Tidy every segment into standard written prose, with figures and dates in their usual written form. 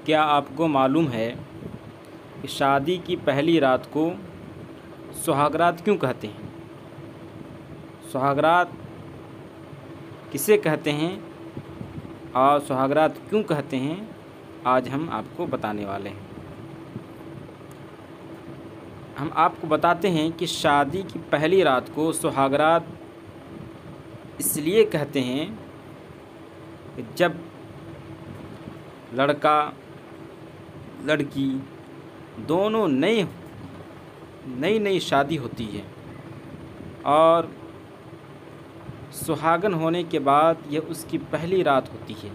क्या आपको मालूम है कि शादी की पहली रात को सुहागरात क्यों कहते हैं? सुहागरात किसे कहते हैं और सुहागरात क्यों कहते हैं, आज हम आपको बताने वाले हैं। हम आपको बताते हैं कि शादी की पहली रात को सुहागरात इसलिए कहते हैं कि जब लड़का लड़की दोनों नई शादी होती है और सुहागन होने के बाद यह उसकी पहली रात होती है,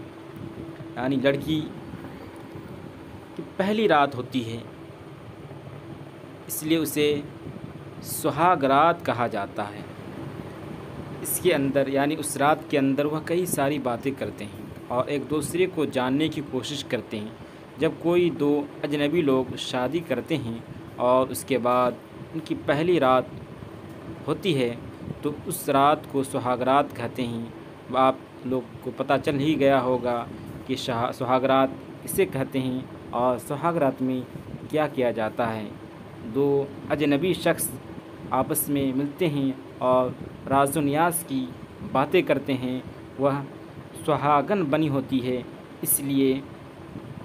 यानी लड़की की पहली रात होती है, इसलिए उसे सुहागरात कहा जाता है। इसके अंदर यानी उस रात के अंदर वह कई सारी बातें करते हैं और एक दूसरे को जानने की कोशिश करते हैं। जब कोई दो अजनबी लोग शादी करते हैं और उसके बाद उनकी पहली रात होती है तो उस रात को सुहागरात कहते हैं। आप लोग को पता चल ही गया होगा कि सुहागरात किसे कहते हैं और सुहागरात में क्या किया जाता है। दो अजनबी शख्स आपस में मिलते हैं और राज़ो नियाज़ की बातें करते हैं, वह सुहागन बनी होती है, इसलिए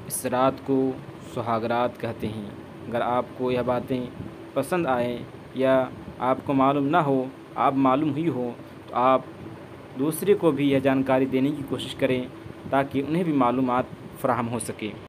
इस रात को सुहागरात कहते हैं। अगर आपको यह बातें पसंद आए या आपको मालूम ना हो, आप मालूम हुई हो, तो आप दूसरे को भी यह जानकारी देने की कोशिश करें ताकि उन्हें भी मालूमात फ़राहम हो सके।